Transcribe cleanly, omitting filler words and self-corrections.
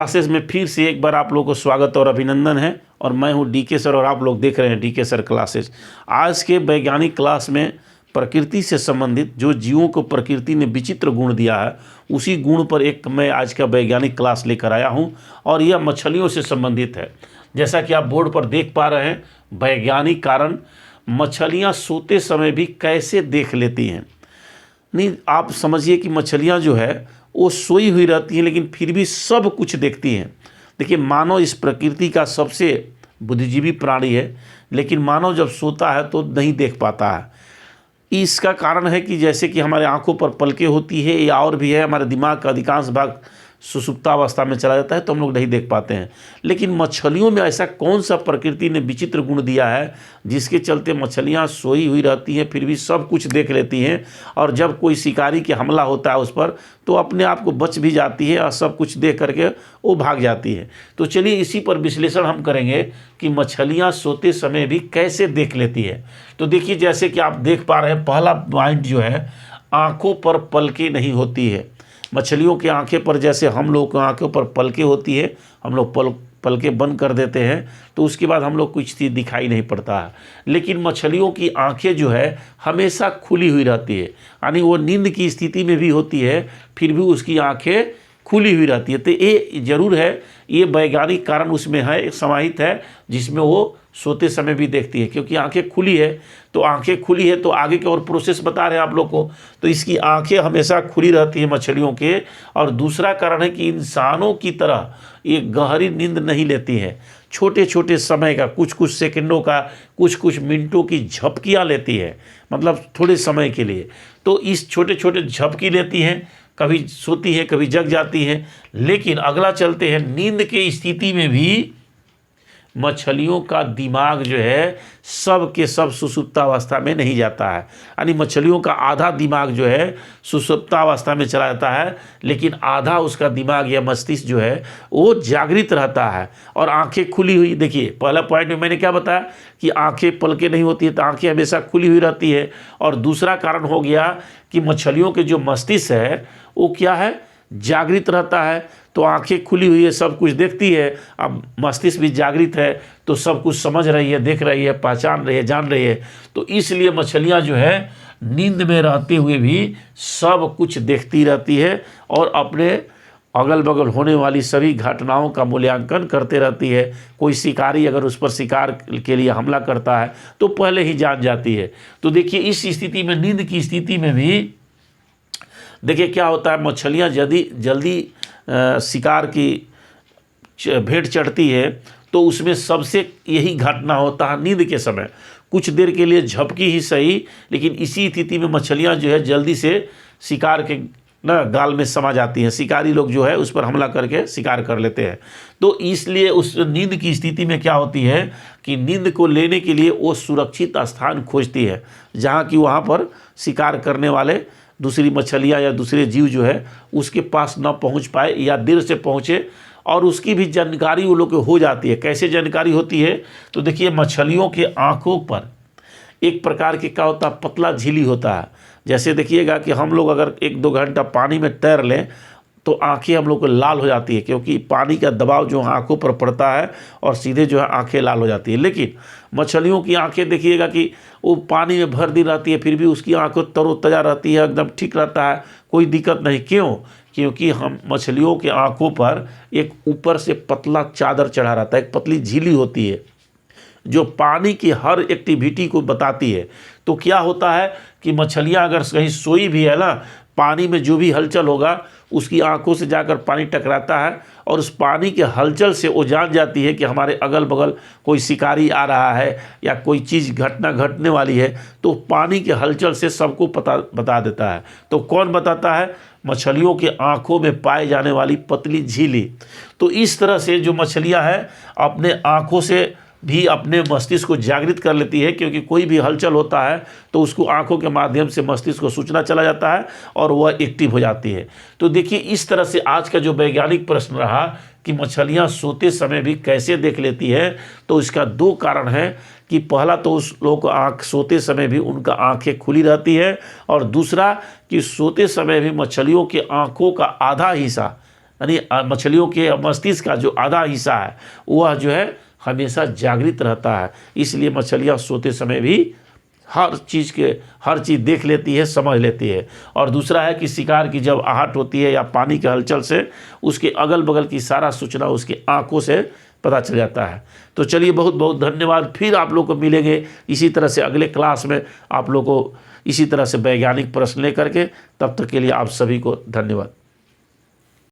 Classes में फिर से एक बार आप लोगों को स्वागत और अभिनंदन है। और मैं हूं डीके सर और आप लोग देख रहे हैं डीके सर क्लासेस। आज के वैज्ञानिक क्लास में प्रकृति से संबंधित जो जीवों को प्रकृति ने विचित्र गुण दिया है, उसी गुण पर एक मैं आज का वैज्ञानिक क्लास लेकर आया हूं और यह मछलियों से संबंधित है। जैसा कि आप बोर्ड पर देख पा रहे हैं, वैज्ञानिक कारण मछलियाँ सोते समय भी कैसे देख लेती हैं। नहीं, आप समझिए कि मछलियाँ जो है वो सोई हुई रहती हैं लेकिन फिर भी सब कुछ देखती हैं। देखिए, मानव इस प्रकृति का सबसे बुद्धिजीवी प्राणी है, लेकिन मानव जब सोता है तो नहीं देख पाता है। इसका कारण है कि जैसे कि हमारे आंखों पर पलकें होती है या और भी है, हमारे दिमाग का अधिकांश भाग सुसुप्तावस्था में चला जाता है तो हम लोग नहीं देख पाते हैं। लेकिन मछलियों में ऐसा कौन सा प्रकृति ने विचित्र गुण दिया है जिसके चलते मछलियां सोई हुई रहती हैं फिर भी सब कुछ देख लेती हैं, और जब कोई शिकारी के हमला होता है उस पर तो अपने आप को बच भी जाती है और सब कुछ देख करके वो भाग जाती है। तो चलिए इसी पर विश्लेषण हम करेंगे कि मछलियाँ सोते समय भी कैसे देख लेती है। तो देखिए, जैसे कि आप देख पा रहे हैं, पहला पॉइंट जो है, आँखों पर पलकें नहीं होती है। मछलियों की आंखें पर जैसे हम लोग की आंखों पर पलकें होती है, हम लोग पलकें बंद कर देते हैं तो उसके बाद हम लोग कुछ चीज़ दिखाई नहीं पड़ता है। लेकिन मछलियों की आंखें जो है हमेशा खुली हुई रहती है, यानी वो नींद की स्थिति में भी होती है फिर भी उसकी आंखें खुली हुई रहती है। तो ये जरूर है, ये वैज्ञानिक कारण उसमें है, समाहित है, जिसमें वो सोते समय भी देखती है, क्योंकि आंखें खुली है। तो आंखें खुली है तो आगे के और प्रोसेस बता रहे हैं आप लोग को, तो इसकी आंखें हमेशा खुली रहती है मछलियों के। और दूसरा कारण है कि इंसानों की तरह ये गहरी नींद नहीं लेती है, छोटे छोटे समय का, कुछ कुछ सेकंडों का, कुछ कुछ मिनटों की झपकियाँ लेती है, मतलब थोड़े समय के लिए। तो इस छोटे छोटे झपकी लेती हैं, कभी सोती है कभी जग जाती है। लेकिन अगला चलते हैं, नींद की स्थिति में भी मछलियों का दिमाग जो है सब के सब सुसुप्तावस्था में नहीं जाता है, यानी मछलियों का आधा दिमाग जो है सुसुप्तावस्था में चला जाता है, लेकिन आधा उसका दिमाग या मस्तिष्क जो है वो जागृत रहता है और आंखें खुली हुई। देखिए, पहला पॉइंट में मैंने क्या बताया कि आंखें पलके नहीं होती है, तो आंखें हमेशा खुली हुई रहती है। और दूसरा कारण हो गया कि मछलियों के जो मस्तिष्क है वो क्या है, जागृत रहता है। तो आंखें खुली हुई है, सब कुछ देखती है, अब मस्तिष्क भी जागृत है तो सब कुछ समझ रही है, देख रही है, पहचान रही है, जान रही है। तो इसलिए मछलियां जो है नींद में रहते हुए भी सब कुछ देखती रहती है और अपने अगल बगल होने वाली सभी घटनाओं का मूल्यांकन करते रहती है। कोई शिकारी अगर उस पर शिकार के लिए हमला करता है तो पहले ही जान जाती है। तो देखिए, इस स्थिति में, नींद की स्थिति में भी देखिए क्या होता है, मछलियाँ जल्दी शिकार की भेंट चढ़ती है तो उसमें सबसे यही घटना होता है नींद के समय। कुछ देर के लिए झपकी ही सही, लेकिन इसी स्थिति में मछलियाँ जो है जल्दी से शिकार के गाल में समा जाती हैं। शिकारी लोग जो है उस पर हमला करके शिकार कर लेते हैं। तो इसलिए उस नींद की स्थिति में क्या होती है कि नींद को लेने के लिए वो सुरक्षित स्थान खोजती है जहाँ कि वहाँ पर शिकार करने वाले दूसरी मछलियाँ या दूसरे जीव जो है उसके पास न पहुँच पाए या देर से पहुँचे, और उसकी भी जानकारी वो लोग को हो जाती है। कैसे जानकारी होती है, तो देखिए, मछलियों के आँखों पर एक प्रकार के क्या होता है, पतला झिल्ली होता है। जैसे देखिएगा कि हम लोग अगर 1-2 घंटा पानी में तैर लें तो आंखें हम लोग को लाल हो जाती है, क्योंकि पानी का दबाव जो आंखों पर पड़ता है और सीधे जो है आंखें लाल हो जाती है। लेकिन मछलियों की आंखें देखिएगा कि वो पानी में भर दी रहती है फिर भी उसकी आंखें तरोताज़ा रहती है, एकदम ठीक रहता है, कोई दिक्कत नहीं। क्यों? क्योंकि हम मछलियों के आंखों पर एक ऊपर से पतला चादर चढ़ा रहता है, एक पतली झिल्ली होती है जो पानी की हर एक्टिविटी को बताती है। तो क्या होता है कि मछलियाँ अगर कहीं सोई भी है ना, पानी में जो भी हलचल होगा उसकी आंखों से जाकर पानी टकराता है और उस पानी के हलचल से वो जान जाती है कि हमारे अगल बगल कोई शिकारी आ रहा है या कोई चीज़ घटना घटने वाली है। तो पानी के हलचल से सबको बता देता है। तो कौन बताता है? मछलियों के आंखों में पाए जाने वाली पतली झिल्ली। तो इस तरह से जो मछलियाँ हैं अपने आंखों से भी अपने मस्तिष्क को जागृत कर लेती है, क्योंकि कोई भी हलचल होता है तो उसको आंखों के माध्यम से मस्तिष्क को सूचना चला जाता है और वह एक्टिव हो जाती है। तो देखिए, इस तरह से आज का जो वैज्ञानिक प्रश्न रहा कि मछलियां सोते समय भी कैसे देख लेती है, तो इसका 2 कारण है कि पहला तो उस लोग को आँख सोते समय भी उनका आंखें खुली रहती है, और दूसरा कि सोते समय भी मछलियों के आँखों का आधा हिस्सा यानी मछलियों के मस्तिष्क का जो आधा हिस्सा है वह जो है हमेशा जागृत रहता है। इसलिए मछलियाँ सोते समय भी हर चीज़ देख लेती है, समझ लेती है। और दूसरा है कि शिकार की जब आहट होती है या पानी के हलचल से उसके अगल बगल की सारा सूचना उसकी आंखों से पता चल जाता है। तो चलिए, बहुत बहुत धन्यवाद। फिर आप लोग को मिलेंगे इसी तरह से अगले क्लास में, आप लोग को इसी तरह से वैज्ञानिक प्रश्न लेकर के। तब तक के लिए आप सभी को धन्यवाद।